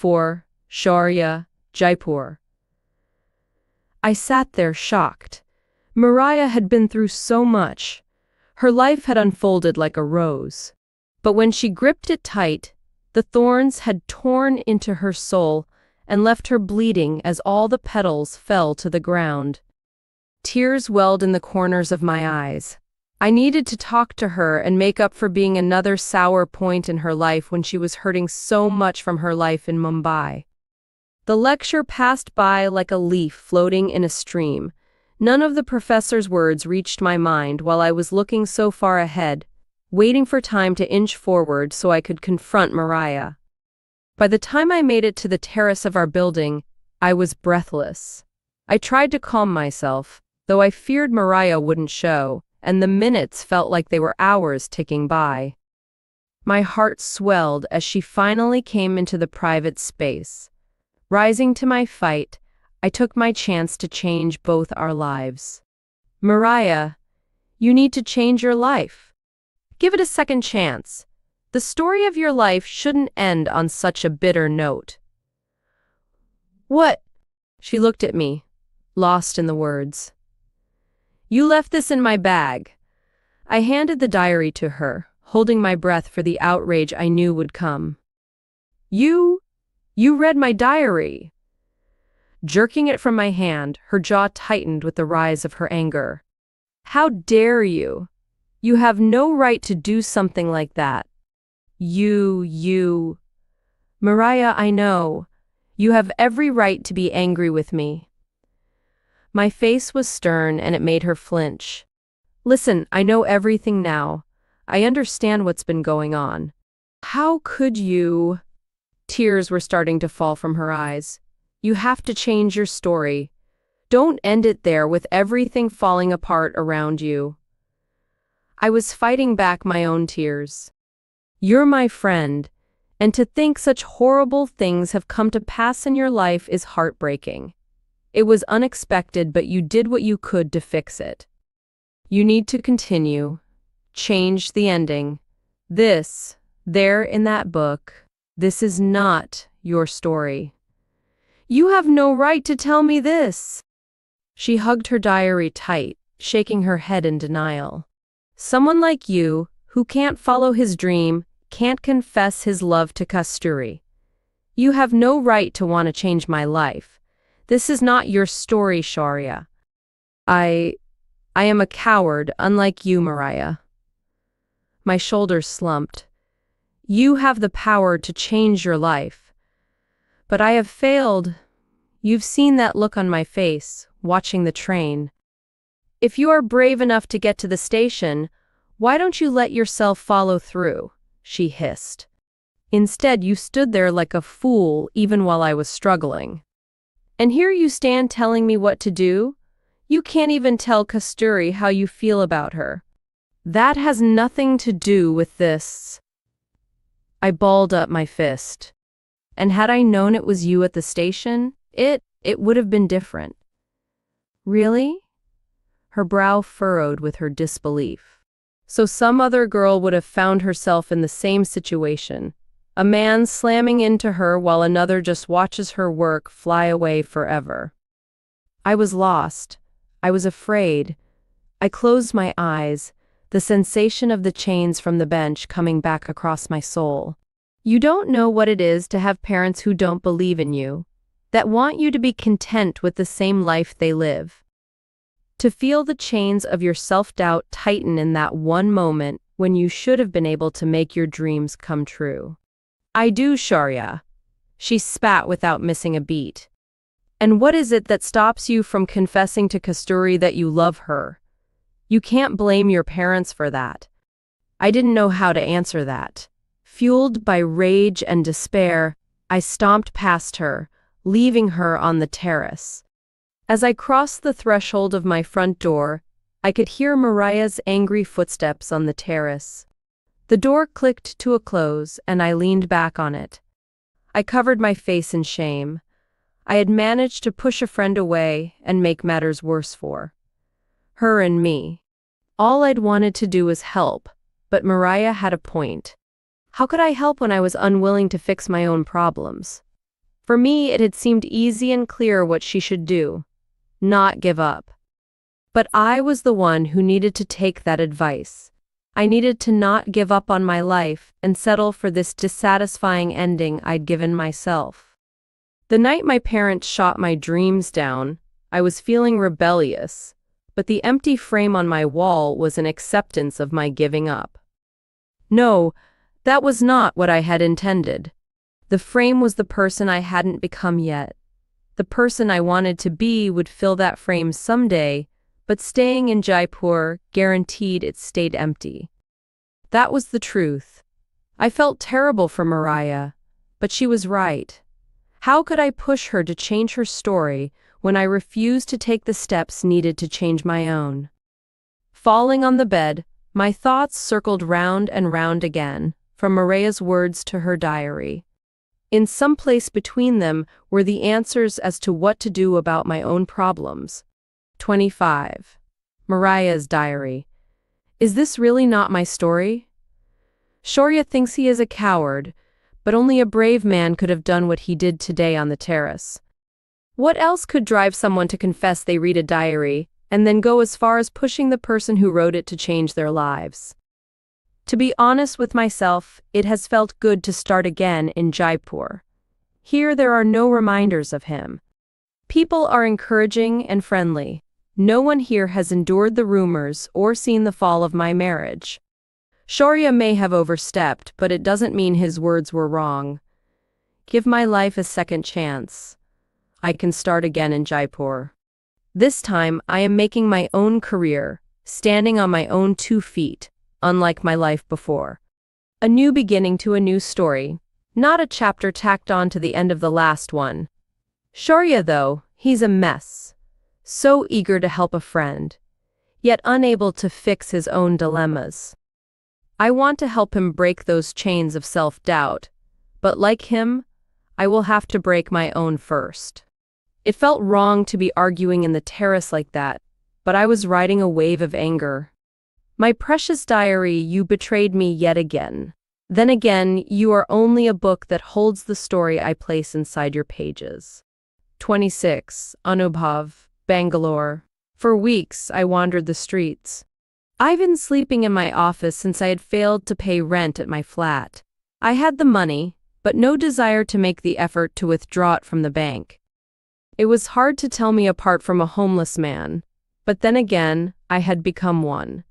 4, Shaurya, Jaipur. I sat there shocked. Mariah had been through so much. Her life had unfolded like a rose. But when she gripped it tight, the thorns had torn into her soul and left her bleeding as all the petals fell to the ground. Tears welled in the corners of my eyes. I needed to talk to her and make up for being another sour point in her life when she was hurting so much from her life in Mumbai. The lecture passed by like a leaf floating in a stream. None of the professor's words reached my mind while I was looking so far ahead, waiting for time to inch forward so I could confront Mariah. By the time I made it to the terrace of our building, I was breathless. I tried to calm myself, though I feared Mariah wouldn't show, and the minutes felt like they were hours ticking by. My heart swelled as she finally came into the private space. Rising to my fight, I took my chance to change both our lives. Mariah, you need to change your life. Give it a second chance. The story of your life shouldn't end on such a bitter note. What? She looked at me, lost in the words. You left this in my bag. I handed the diary to her, holding my breath for the outrage I knew would come. You read my diary. Jerking it from my hand, her jaw tightened with the rise of her anger. How dare you? You have no right to do something like that. Mariah, I know. You have every right to be angry with me. My face was stern and it made her flinch. Listen, I know everything now. I understand what's been going on. How could you? Tears were starting to fall from her eyes. You have to change your story. Don't end it there with everything falling apart around you. I was fighting back my own tears. You're my friend, and to think such horrible things have come to pass in your life is heartbreaking. It was unexpected, but you did what you could to fix it. You need to continue. Change the ending. There in that book, this is not your story. You have no right to tell me this. She hugged her diary tight, shaking her head in denial. Someone like you, who can't follow his dream, can't confess his love to Kasturi. You have no right to want to change my life. This is not your story, Shaurya. I am a coward, unlike you, Mariah. My shoulders slumped. You have the power to change your life. But I have failed. You've seen that look on my face, watching the train. If you are brave enough to get to the station, why don't you let yourself follow through? She hissed. Instead, you stood there like a fool even while I was struggling. And here you stand telling me what to do? You can't even tell Kasturi how you feel about her. That has nothing to do with this. I balled up my fist. And had I known it was you at the station, it would have been different. Really? Her brow furrowed with her disbelief. So some other girl would have found herself in the same situation, a man slamming into her while another just watches her work fly away forever. I was lost. I was afraid. I closed my eyes, the sensation of the chains from the bench coming back across my soul. You don't know what it is to have parents who don't believe in you, that want you to be content with the same life they live. To feel the chains of your self-doubt tighten in that one moment when you should have been able to make your dreams come true. I do, Shaurya. She spat without missing a beat. And what is it that stops you from confessing to Kasturi that you love her? You can't blame your parents for that. I didn't know how to answer that. Fueled by rage and despair, I stomped past her, leaving her on the terrace. As I crossed the threshold of my front door, I could hear Mariah's angry footsteps on the terrace. The door clicked to a close, and I leaned back on it. I covered my face in shame. I had managed to push a friend away and make matters worse for her and me. All I'd wanted to do was help, but Mariah had a point. How could I help when I was unwilling to fix my own problems? For me, it had seemed easy and clear what she should do. Not give up. But I was the one who needed to take that advice. I needed to not give up on my life and settle for this dissatisfying ending I'd given myself. The night my parents shot my dreams down, I was feeling rebellious, but the empty frame on my wall was an acceptance of my giving up. No, that was not what I had intended. The frame was the person I hadn't become yet. The person I wanted to be would fill that frame someday, but staying in Jaipur guaranteed it stayed empty. That was the truth. I felt terrible for Mariah, but she was right. How could I push her to change her story when I refused to take the steps needed to change my own? Falling on the bed, my thoughts circled round and round again, from Mariah's words to her diary. In some place between them were the answers as to what to do about my own problems. 25. Mariah's diary. Is this really not my story? Shaurya thinks he is a coward, but only a brave man could have done what he did today on the terrace. What else could drive someone to confess they read a diary, and then go as far as pushing the person who wrote it to change their lives? To be honest with myself, it has felt good to start again in Jaipur. Here there are no reminders of him. People are encouraging and friendly. No one here has endured the rumors or seen the fall of my marriage. Shaurya may have overstepped, but it doesn't mean his words were wrong. Give my life a second chance. I can start again in Jaipur. This time, I am making my own career, standing on my own 2 feet, unlike my life before. A new beginning to a new story, not a chapter tacked on to the end of the last one. Shaurya, though, he's a mess. So eager to help a friend, yet unable to fix his own dilemmas. I want to help him break those chains of self-doubt, but like him, I will have to break my own first. It felt wrong to be arguing in the terrace like that, but I was riding a wave of anger. My precious diary, you betrayed me yet again. Then again, you are only a book that holds the story I place inside your pages. 26. Anubhav, Bangalore. For weeks, I wandered the streets. I've been sleeping in my office since I had failed to pay rent at my flat. I had the money, but no desire to make the effort to withdraw it from the bank. It was hard to tell me apart from a homeless man, but then again, I had become one.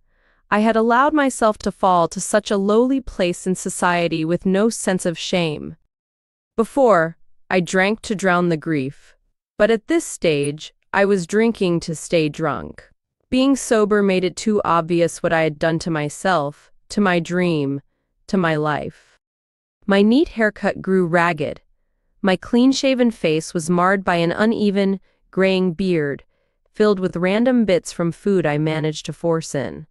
I had allowed myself to fall to such a lowly place in society with no sense of shame. Before, I drank to drown the grief, but at this stage, I was drinking to stay drunk. Being sober made it too obvious what I had done to myself, to my dream, to my life. My neat haircut grew ragged. My clean-shaven face was marred by an uneven, graying beard, filled with random bits from food I managed to force in.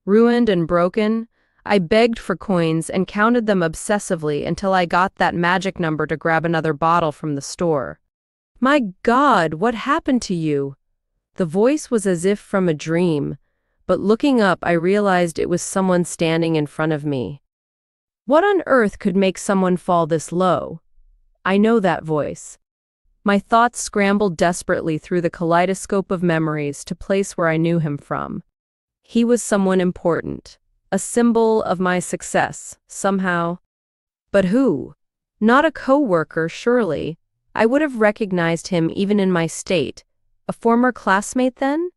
Ruined and broken, I begged for coins and counted them obsessively until I got that magic number to grab another bottle from the store. My God, what happened to you? The voice was as if from a dream, but looking up I realized it was someone standing in front of me. What on earth could make someone fall this low? I know that voice. My thoughts scrambled desperately through the kaleidoscope of memories to place where I knew him from. He was someone important, a symbol of my success, somehow. But who? Not a co-worker, surely. I would have recognized him even in my state. A former classmate then?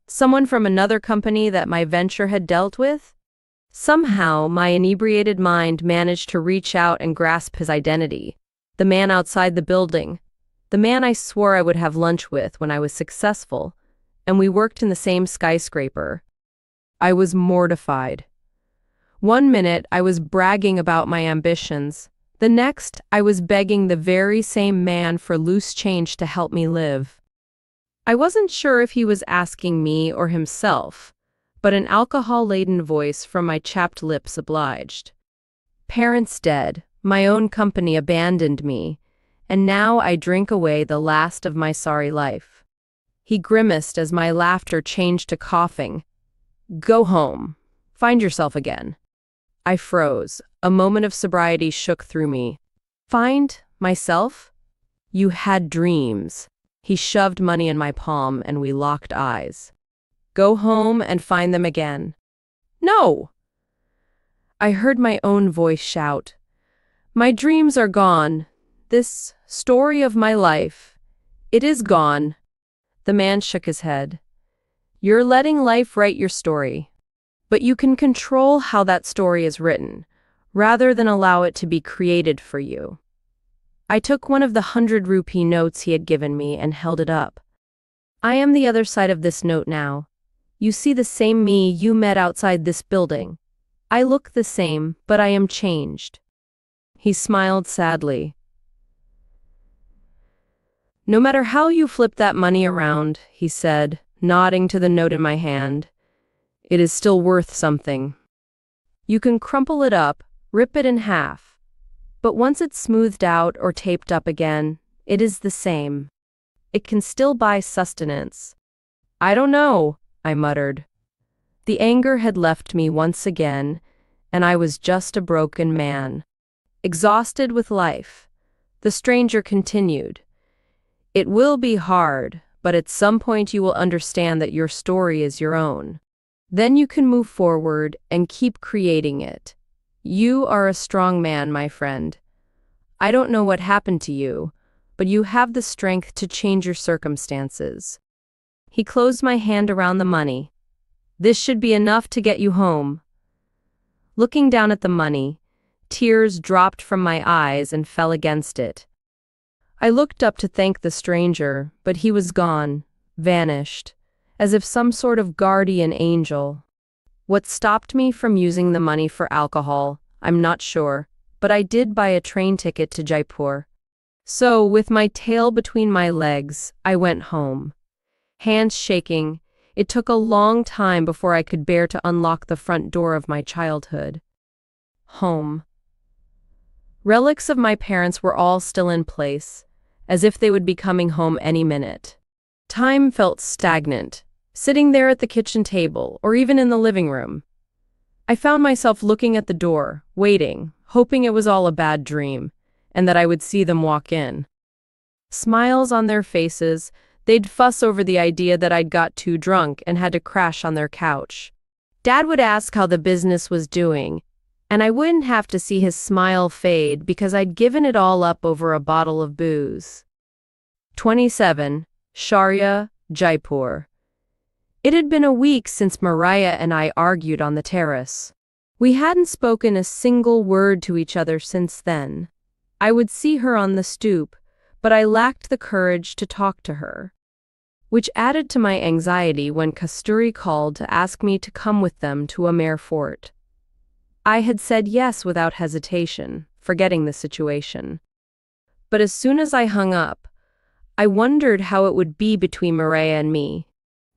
Someone from another company that my venture had dealt with? Somehow, my inebriated mind managed to reach out and grasp his identity. The man outside the building. The man I swore I would have lunch with when I was successful, and we worked in the same skyscraper. I was mortified. One minute, I was bragging about my ambitions. The next, I was begging the very same man for loose change to help me live. I wasn't sure if he was asking me or himself, but an alcohol-laden voice from my chapped lips obliged. Parents dead, my own company abandoned me, and now I drink away the last of my sorry life. He grimaced as my laughter changed to coughing. Go home. Find yourself again. I froze. A moment of sobriety shook through me. Find myself? You had dreams. He shoved money in my palm and we locked eyes. Go home and find them again. No! I heard my own voice shout. My dreams are gone. This story of my life, it is gone. The man shook his head. You're letting life write your story. But you can control how that story is written, rather than allow it to be created for you. I took one of the 100-rupee notes he had given me and held it up. I am the other side of this note now. You see the same me you met outside this building. I look the same, but I am changed. He smiled sadly. No matter how you flip that money around, he said, nodding to the note in my hand, it is still worth something. You can crumple it up, rip it in half. But once it's smoothed out or taped up again, it is the same. It can still buy sustenance. I don't know, I muttered. The anger had left me once again, and I was just a broken man. Exhausted with life, the stranger continued. It will be hard, but at some point you will understand that your story is your own. Then you can move forward and keep creating it. You are a strong man, my friend. I don't know what happened to you, but you have the strength to change your circumstances. He closed my hand around the money. This should be enough to get you home. Looking down at the money, tears dropped from my eyes and fell against it. I looked up to thank the stranger, but he was gone, vanished, as if some sort of guardian angel. What stopped me from using the money for alcohol, I'm not sure, but I did buy a train ticket to Jaipur. So, with my tail between my legs, I went home. Hands shaking, it took a long time before I could bear to unlock the front door of my childhood. Home. Relics of my parents were all still in place, as if they would be coming home any minute. Time felt stagnant, sitting there at the kitchen table or even in the living room. I found myself looking at the door, waiting, hoping it was all a bad dream, and that I would see them walk in. Smiles on their faces, they'd fuss over the idea that I'd got too drunk and had to crash on their couch. Dad would ask how the business was doing, and I wouldn't have to see his smile fade because I'd given it all up over a bottle of booze. 27. Sharma, Jaipur. It had been a week since Mariah and I argued on the terrace. We hadn't spoken a single word to each other since then. I would see her on the stoop, but I lacked the courage to talk to her, which added to my anxiety when Kasturi called to ask me to come with them to Amer Fort. I had said yes without hesitation, forgetting the situation. But as soon as I hung up, I wondered how it would be between Mariah and me.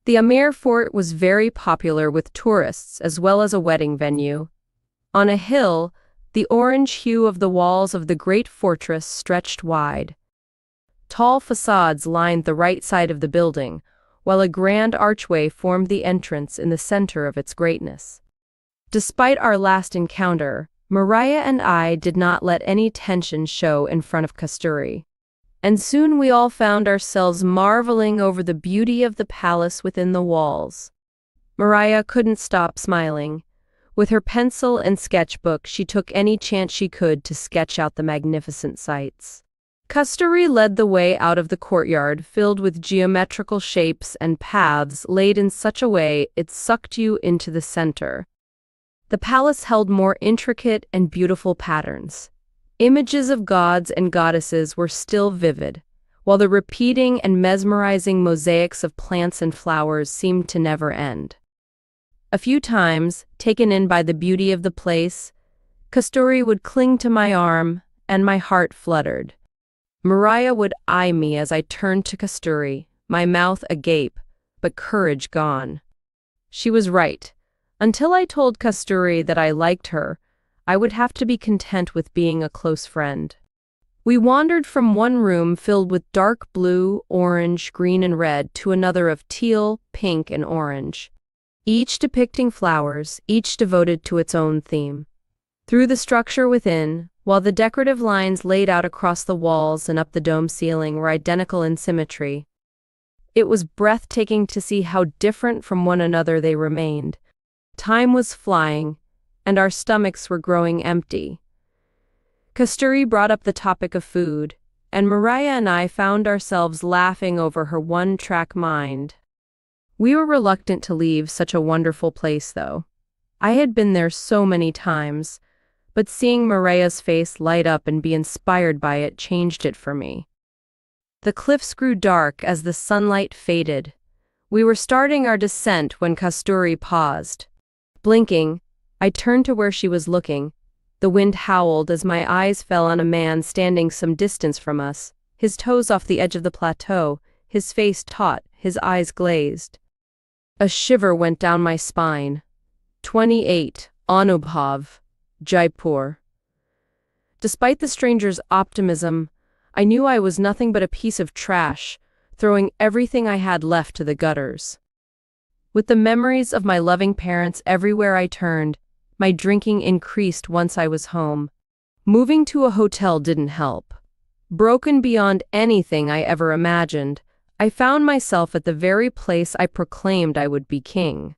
The Amer Fort was very popular with tourists as well as a wedding venue. On a hill, the orange hue of the walls of the great fortress stretched wide. Tall facades lined the right side of the building, while a grand archway formed the entrance in the center of its greatness. Despite our last encounter, Mariah and I did not let any tension show in front of Kasturi. And soon we all found ourselves marveling over the beauty of the palace within the walls. Mariah couldn't stop smiling. With her pencil and sketchbook, she took any chance she could to sketch out the magnificent sights. Kasturi led the way out of the courtyard filled with geometrical shapes and paths laid in such a way it sucked you into the center. The palace held more intricate and beautiful patterns. Images of gods and goddesses were still vivid, while the repeating and mesmerizing mosaics of plants and flowers seemed to never end. A few times, taken in by the beauty of the place, Kasturi would cling to my arm, and my heart fluttered. Mariah would eye me as I turned to Kasturi, my mouth agape, but courage gone. She was right. Until I told Kasturi that I liked her, I would have to be content with being a close friend. We wandered from one room filled with dark blue, orange, green, and red to another of teal, pink, and orange, each depicting flowers, each devoted to its own theme. Through the structure within, while the decorative lines laid out across the walls and up the dome ceiling were identical in symmetry. It was breathtaking to see how different from one another they remained. Time was flying, and our stomachs were growing empty. Kasturi brought up the topic of food, and Mariah and I found ourselves laughing over her one-track mind. We were reluctant to leave such a wonderful place, though. I had been there so many times, but seeing Mariah's face light up and be inspired by it changed it for me. The cliffs grew dark as the sunlight faded. We were starting our descent when Kasturi paused. Blinking, I turned to where she was looking. The wind howled as my eyes fell on a man standing some distance from us, his toes off the edge of the plateau, his face taut, his eyes glazed. A shiver went down my spine. 28, Anubhav, Jaipur. Despite the stranger's optimism, I knew I was nothing but a piece of trash, throwing everything I had left to the gutters. With the memories of my loving parents everywhere I turned, my drinking increased once I was home. Moving to a hotel didn't help. Broken beyond anything I ever imagined, I found myself at the very place I proclaimed I would be king.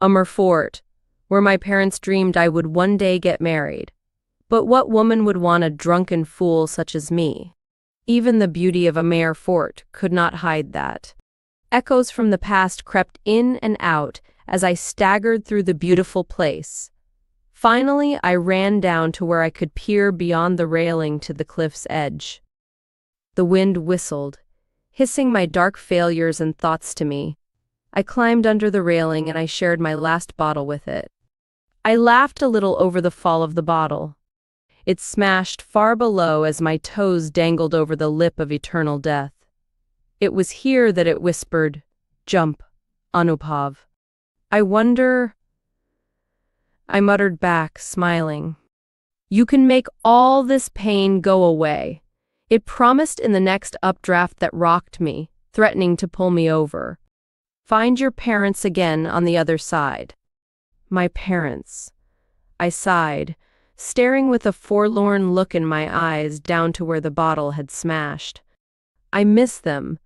Amber Fort, where my parents dreamed I would one day get married. But what woman would want a drunken fool such as me? Even the beauty of Amber Fort could not hide that. Echoes from the past crept in and out as I staggered through the beautiful place. Finally, I ran down to where I could peer beyond the railing to the cliff's edge. The wind whistled, hissing my dark failures and thoughts to me. I climbed under the railing and I shared my last bottle with it. I laughed a little over the fall of the bottle. It smashed far below as my toes dangled over the lip of eternal death. It was here that it whispered, "Jump, Anubhav." I wonder... I muttered back, smiling. "You can make all this pain go away," it promised in the next updraft that rocked me, threatening to pull me over. "Find your parents again on the other side." My parents. I sighed, staring with a forlorn look in my eyes down to where the bottle had smashed. "I miss them.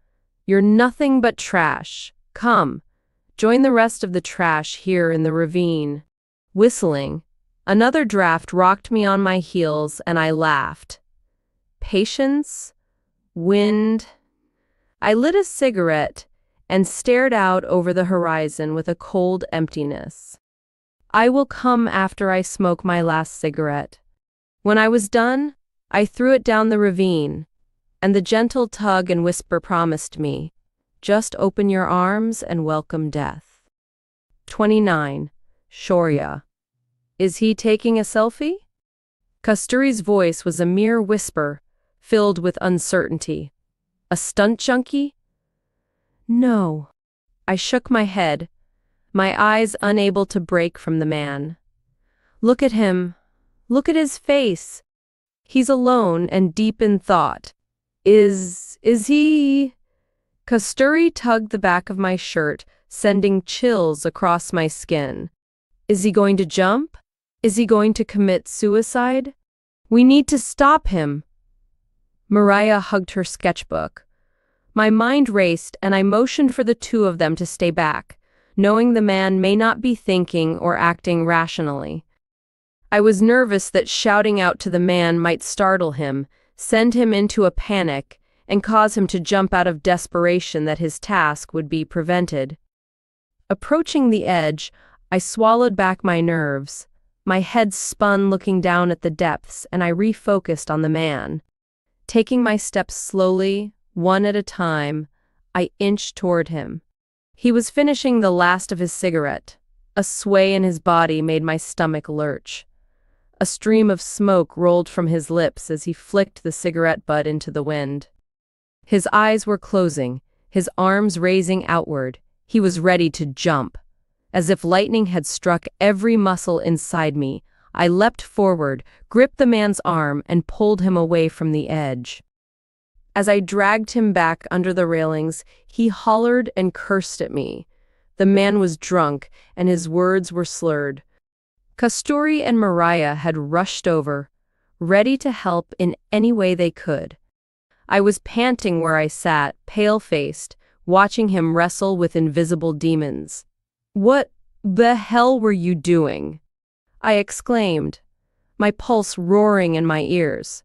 You're nothing but trash. Come, join the rest of the trash here in the ravine." Whistling, another draft rocked me on my heels and I laughed. Patience? Wind? I lit a cigarette and stared out over the horizon with a cold emptiness. I will come after I smoke my last cigarette. When I was done, I threw it down the ravine, and the gentle tug and whisper promised me, "Just open your arms and welcome death." 29. Shaurya. Is he taking a selfie? Kasturi's voice was a mere whisper, filled with uncertainty. A stunt junkie? No. I shook my head, my eyes unable to break from the man. Look at him. Look at his face. He's alone and deep in thought. Is he? Kasturi tugged the back of my shirt, sending chills across my skin. Is he going to jump? Is he going to commit suicide? We need to stop him. Mariah hugged her sketchbook. My mind raced and I motioned for the two of them to stay back, knowing the man may not be thinking or acting rationally. I was nervous that shouting out to the man might startle him, send him into a panic, and cause him to jump out of desperation that his task would be prevented. Approaching the edge, I swallowed back my nerves. My head spun looking down at the depths, and I refocused on the man. Taking my steps slowly, one at a time, I inched toward him. He was finishing the last of his cigarette. A sway in his body made my stomach lurch. A stream of smoke rolled from his lips as he flicked the cigarette butt into the wind. His eyes were closing, his arms raising outward. He was ready to jump. As if lightning had struck every muscle inside me, I leapt forward, gripped the man's arm, and pulled him away from the edge. As I dragged him back under the railings, he hollered and cursed at me. The man was drunk, and his words were slurred. Kasturi and Mariah had rushed over, ready to help in any way they could. I was panting where I sat, pale-faced, watching him wrestle with invisible demons. "What the hell were you doing?" I exclaimed, my pulse roaring in my ears.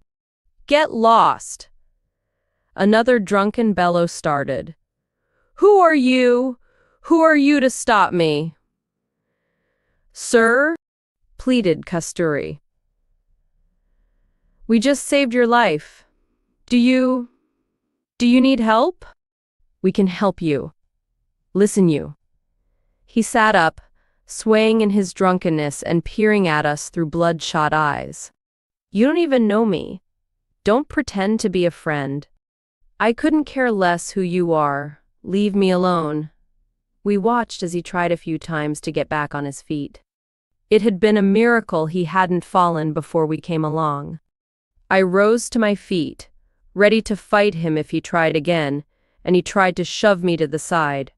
"Get lost!" Another drunken bellow started. "Who are you? Who are you to stop me?" "Sir?" pleaded Kasturi. "We just saved your life. Do you need help?" "We can help you. Listen, you." He sat up, swaying in his drunkenness and peering at us through bloodshot eyes. "You don't even know me. Don't pretend to be a friend. I couldn't care less who you are. Leave me alone." We watched as he tried a few times to get back on his feet. It had been a miracle he hadn't fallen before we came along. I rose to my feet, ready to fight him if he tried again, and he tried to shove me to the side.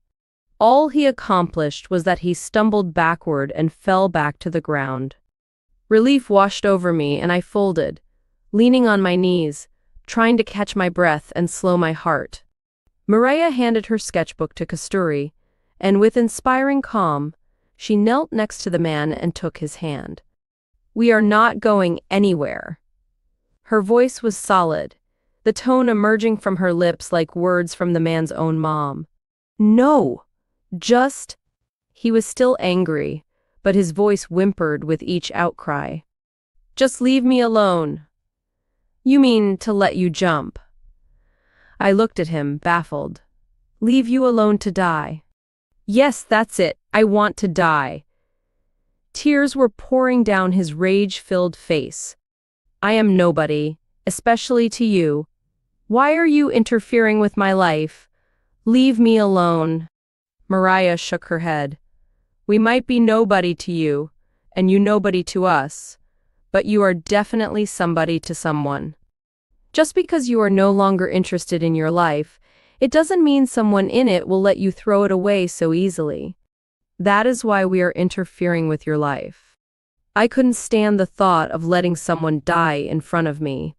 All he accomplished was that he stumbled backward and fell back to the ground. Relief washed over me, and I folded, leaning on my knees, trying to catch my breath and slow my heart. Maria handed her sketchbook to Kasturi, and with inspiring calm, she knelt next to the man and took his hand. "We are not going anywhere." Her voice was solid, the tone emerging from her lips like words from the man's own mom. "No, just—" He was still angry, but his voice whimpered with each outcry. "Just leave me alone." "You mean to let you jump?" I looked at him, baffled. "Leave you alone to die?" "Yes, that's it. I want to die." Tears were pouring down his rage-filled face. "I am nobody, especially to you. Why are you interfering with my life? Leave me alone." Mariah shook her head. "We might be nobody to you, and you nobody to us, but you are definitely somebody to someone. Just because you are no longer interested in your life, it doesn't mean someone in it will let you throw it away so easily. That is why we are interfering with your life." I couldn't stand the thought of letting someone die in front of me.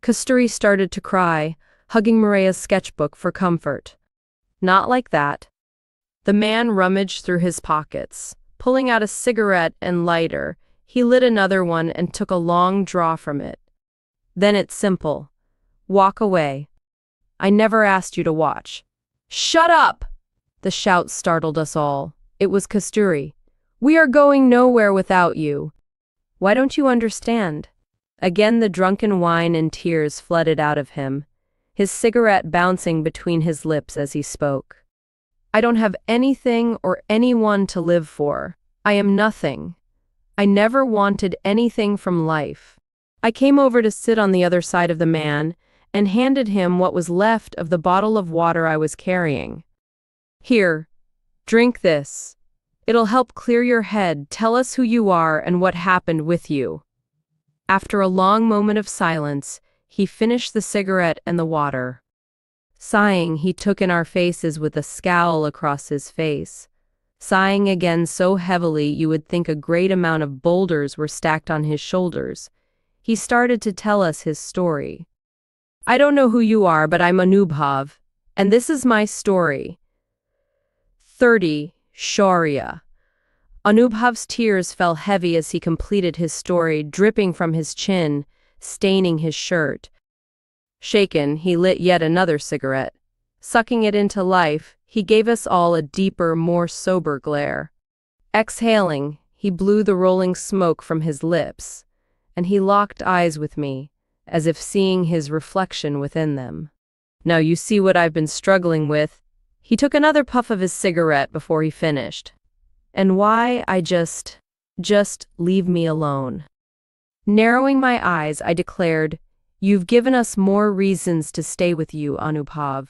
Kasturi started to cry, hugging Maria's sketchbook for comfort. "Not like that." The man rummaged through his pockets. Pulling out a cigarette and lighter, he lit another one and took a long draw from it. "Then it's simple. Walk away. I never asked you to watch." "Shut up!" The shout startled us all. It was Kasturi. "We are going nowhere without you." "Why don't you understand?" Again the drunken whine and tears flooded out of him, his cigarette bouncing between his lips as he spoke. "I don't have anything or anyone to live for. I am nothing. I never wanted anything from life." I came over to sit on the other side of the man and handed him what was left of the bottle of water I was carrying. "Here, drink this. It'll help clear your head. Tell us who you are and what happened with you." After a long moment of silence, he finished the cigarette and the water. Sighing, he took in our faces with a scowl across his face. Sighing again so heavily you would think a great amount of boulders were stacked on his shoulders. He started to tell us his story. "I don't know who you are, but I'm Anubhav, and this is my story." 30. Shaurya. Anubhav's tears fell heavy as he completed his story, dripping from his chin, staining his shirt. Shaken, he lit yet another cigarette. Sucking it into life, he gave us all a deeper, more sober glare. Exhaling, he blew the rolling smoke from his lips, and he locked eyes with me, as if seeing his reflection within them. "Now you see what I've been struggling with." He took another puff of his cigarette before he finished. "And why I just leave me alone." Narrowing my eyes, I declared, "You've given us more reasons to stay with you, Anubhav."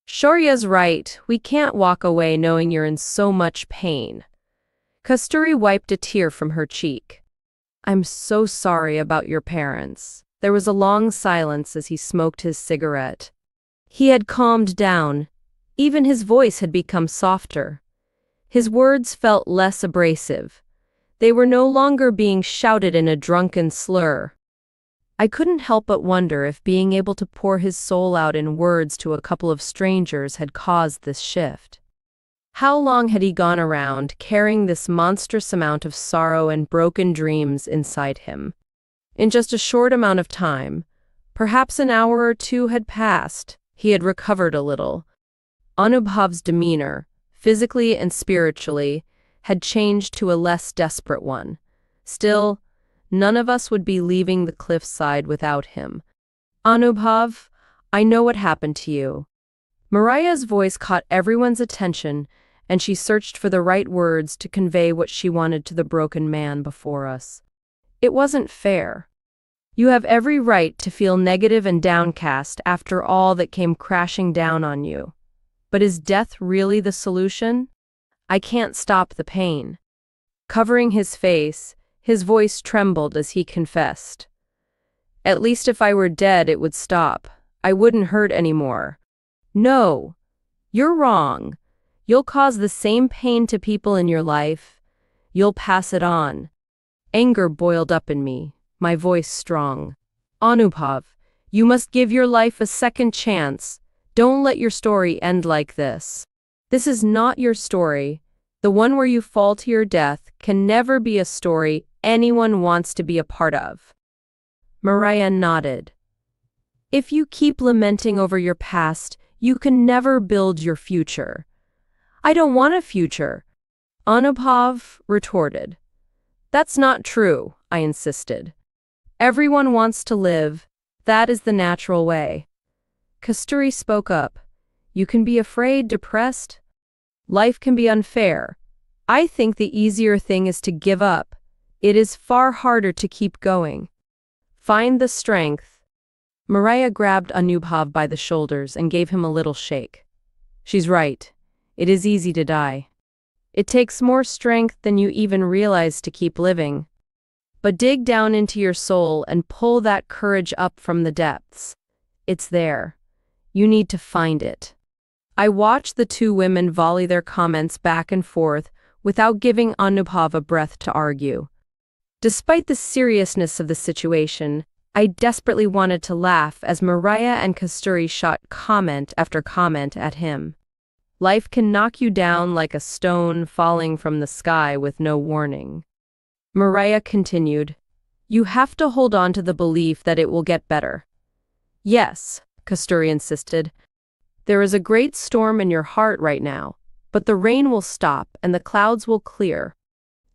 "Shaurya's right. We can't walk away knowing you're in so much pain." Kasturi wiped a tear from her cheek. "I'm so sorry about your parents." There was a long silence as he smoked his cigarette. He had calmed down. Even his voice had become softer. His words felt less abrasive. They were no longer being shouted in a drunken slur. I couldn't help but wonder if being able to pour his soul out in words to a couple of strangers had caused this shift. How long had he gone around carrying this monstrous amount of sorrow and broken dreams inside him? In just a short amount of time, perhaps an hour or two had passed, he had recovered a little. Anubhav's demeanor, physically and spiritually, had changed to a less desperate one. Still, none of us would be leaving the cliffside without him. Anubhav, I know what happened to you. Mariah's voice caught everyone's attention, and she searched for the right words to convey what she wanted to the broken man before us. It wasn't fair. You have every right to feel negative and downcast after all that came crashing down on you. But is death really the solution? I can't stop the pain. Covering his face, his voice trembled as he confessed. At least if I were dead, it would stop. I wouldn't hurt anymore. No, you're wrong. You'll cause the same pain to people in your life. You'll pass it on. Anger boiled up in me, my voice strong. Anubhav, you must give your life a second chance. Don't let your story end like this. This is not your story. The one where you fall to your death can never be a story anyone wants to be a part of. Mariah nodded. If you keep lamenting over your past, you can never build your future. I don't want a future, Anubhav retorted. That's not true, I insisted. Everyone wants to live. That is the natural way. Kasturi spoke up. You can be afraid, depressed. Life can be unfair. I think the easier thing is to give up. It is far harder to keep going. Find the strength. Mariah grabbed Anubhav by the shoulders and gave him a little shake. She's right. It is easy to die. It takes more strength than you even realize to keep living. But dig down into your soul and pull that courage up from the depths. It's there. You need to find it. I watched the two women volley their comments back and forth without giving Anubhav a breath to argue. Despite the seriousness of the situation, I desperately wanted to laugh as Mariah and Kasturi shot comment after comment at him. Life can knock you down like a stone falling from the sky with no warning. Mariah continued, You have to hold on to the belief that it will get better. Yes, Kasturi insisted. There is a great storm in your heart right now, but the rain will stop and the clouds will clear.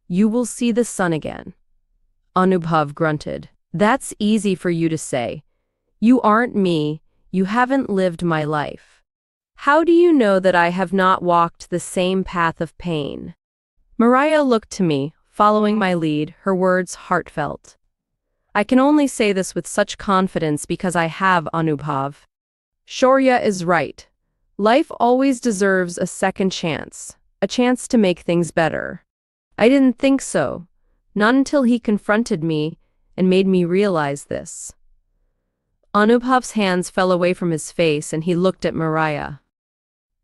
You will see the sun again. Anubhav grunted. That's easy for you to say. You aren't me. You haven't lived my life. How do you know that I have not walked the same path of pain? Mariah looked to me, following my lead, her words heartfelt. I can only say this with such confidence because I have, Anubhav. Shaurya is right. Life always deserves a second chance, a chance to make things better. I didn't think so, not until he confronted me and made me realize this. Anubhav's hands fell away from his face and he looked at Mariah.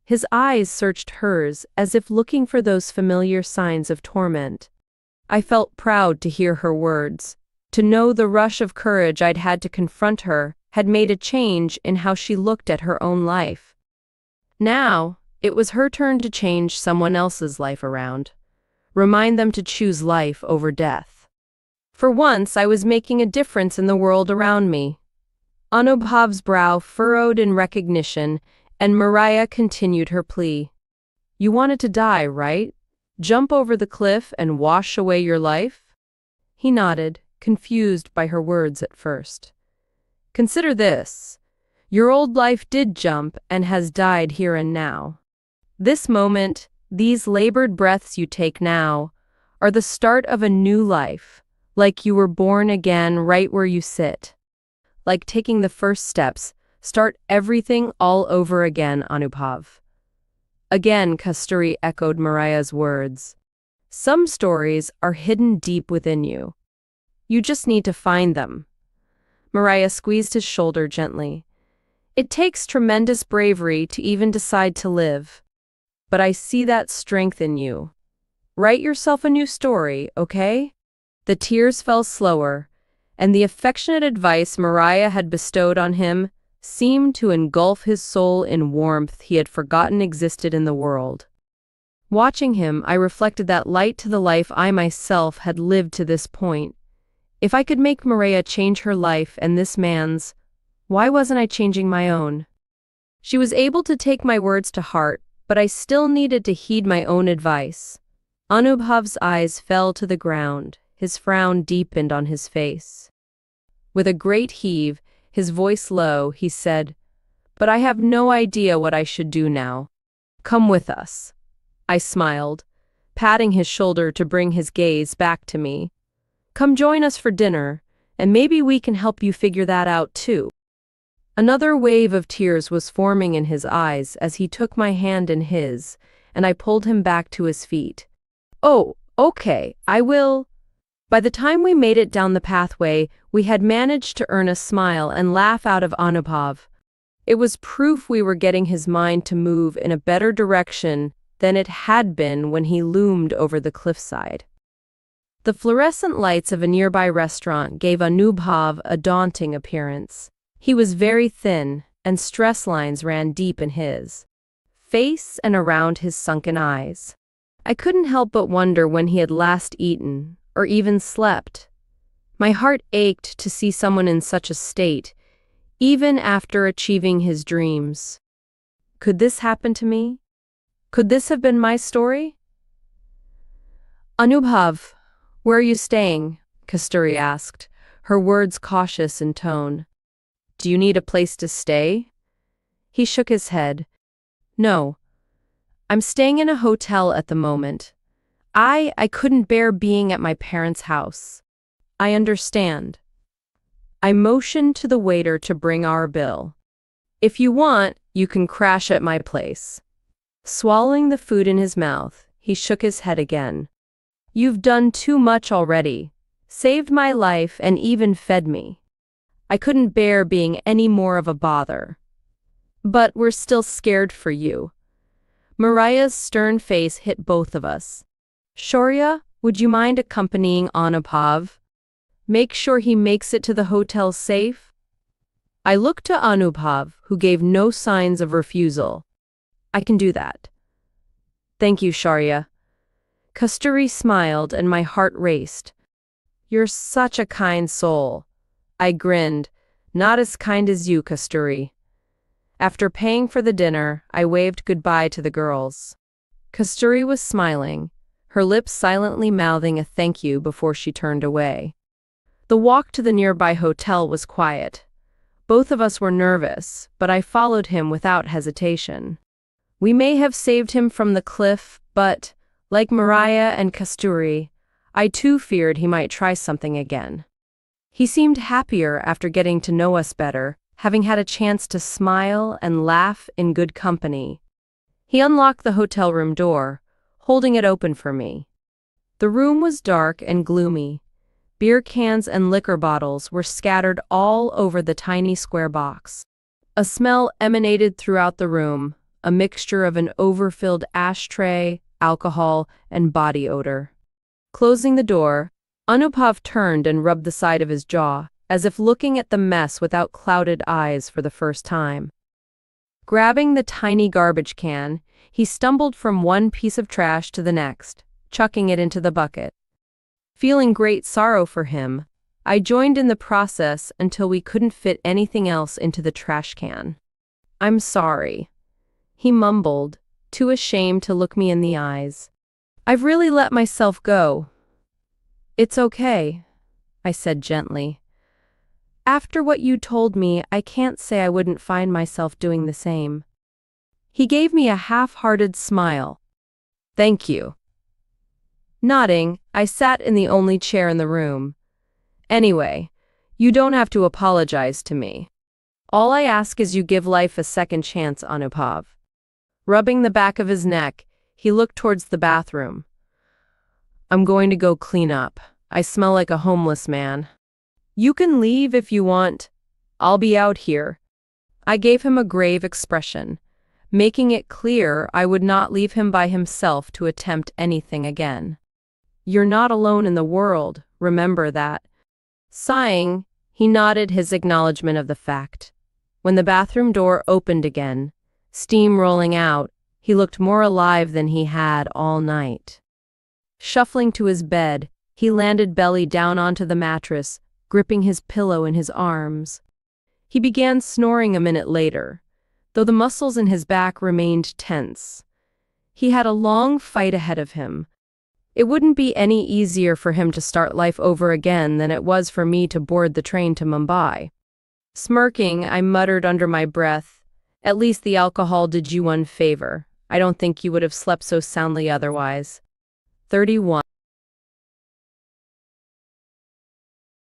His eyes searched hers as if looking for those familiar signs of torment. I felt proud to hear her words, to know the rush of courage I'd had to confront her had made a change in how she looked at her own life. Now, it was her turn to change someone else's life around. Remind them to choose life over death. For once, I was making a difference in the world around me. Anubhav's brow furrowed in recognition, and Mariah continued her plea. You wanted to die, right? Jump over the cliff and wash away your life? He nodded, confused by her words at first. Consider this. Your old life did jump and has died here and now. This moment, these labored breaths you take now, are the start of a new life, like you were born again right where you sit. Like taking the first steps, start everything all over again, Anubhav. Again, Kasturi echoed Mariah's words. Some stories are hidden deep within you. You just need to find them. Mariah squeezed his shoulder gently. It takes tremendous bravery to even decide to live. But I see that strength in you. Write yourself a new story, okay? The tears fell slower, and the affectionate advice Mariah had bestowed on him seemed to engulf his soul in warmth he had forgotten existed in the world. Watching him, I reflected that light to the life I myself had lived to this point. If I could make Mariah change her life and this man's, why wasn't I changing my own? She was able to take my words to heart, but I still needed to heed my own advice. Anubhav's eyes fell to the ground, his frown deepened on his face. With a great heave, his voice low, he said, "But I have no idea what I should do now. Come with us." I smiled, patting his shoulder to bring his gaze back to me. "Come join us for dinner, and maybe we can help you figure that out too." Another wave of tears was forming in his eyes as he took my hand in his, and I pulled him back to his feet. "Oh, okay, I will." By the time we made it down the pathway, we had managed to earn a smile and laugh out of Anubhav. It was proof we were getting his mind to move in a better direction than it had been when he loomed over the cliffside. The fluorescent lights of a nearby restaurant gave Anubhav a daunting appearance. He was very thin, and stress lines ran deep in his face and around his sunken eyes. I couldn't help but wonder when he had last eaten, or even slept. My heart ached to see someone in such a state, even after achieving his dreams. Could this happen to me? Could this have been my story? "Anubhav, where are you staying?" Kasturi asked, her words cautious in tone. "Do you need a place to stay?" He shook his head. "No. I'm staying in a hotel at the moment. I couldn't bear being at my parents' house." "I understand." I motioned to the waiter to bring our bill. "If you want, you can crash at my place." Swallowing the food in his mouth, he shook his head again. "You've done too much already. Saved my life and even fed me. I couldn't bear being any more of a bother. But we're still scared for you." Mariah's stern face hit both of us. "Shaurya, would you mind accompanying Anubhav? Make sure he makes it to the hotel safe?" I looked to Anubhav, who gave no signs of refusal. "I can do that." "Thank you, Shaurya." Kasturi smiled and my heart raced. "You're such a kind soul." I grinned. "Not as kind as you, Kasturi." After paying for the dinner, I waved goodbye to the girls. Kasturi was smiling, her lips silently mouthing a thank you before she turned away. The walk to the nearby hotel was quiet. Both of us were nervous, but I followed him without hesitation. We may have saved him from the cliff, but, like Mariah and Kasturi, I too feared he might try something again. He seemed happier after getting to know us better, having had a chance to smile and laugh in good company. He unlocked the hotel room door, holding it open for me. The room was dark and gloomy. Beer cans and liquor bottles were scattered all over the tiny square box. A smell emanated throughout the room, a mixture of an overfilled ashtray, alcohol, and body odor. Closing the door, Anubhav turned and rubbed the side of his jaw, as if looking at the mess without clouded eyes for the first time. Grabbing the tiny garbage can, he stumbled from one piece of trash to the next, chucking it into the bucket. Feeling great sorrow for him, I joined in the process until we couldn't fit anything else into the trash can. "I'm sorry," he mumbled, too ashamed to look me in the eyes. "I've really let myself go." "It's okay," I said gently. "After what you told me, I can't say I wouldn't find myself doing the same." He gave me a half-hearted smile. "Thank you." Nodding, I sat in the only chair in the room. "Anyway, you don't have to apologize to me. All I ask is you give life a second chance, Anubhav." Rubbing the back of his neck, he looked towards the bathroom. "I'm going to go clean up. I smell like a homeless man." "You can leave if you want. I'll be out here." I gave him a grave expression, making it clear I would not leave him by himself to attempt anything again. "You're not alone in the world, remember that." Sighing, he nodded his acknowledgement of the fact. When the bathroom door opened again, steam rolling out, he looked more alive than he had all night. Shuffling to his bed, he landed belly down onto the mattress, gripping his pillow in his arms. He began snoring a minute later, though the muscles in his back remained tense. He had a long fight ahead of him. It wouldn't be any easier for him to start life over again than it was for me to board the train to Mumbai. Smirking, I muttered under my breath, "At least the alcohol did you one favor. I don't think you would have slept so soundly otherwise." 31.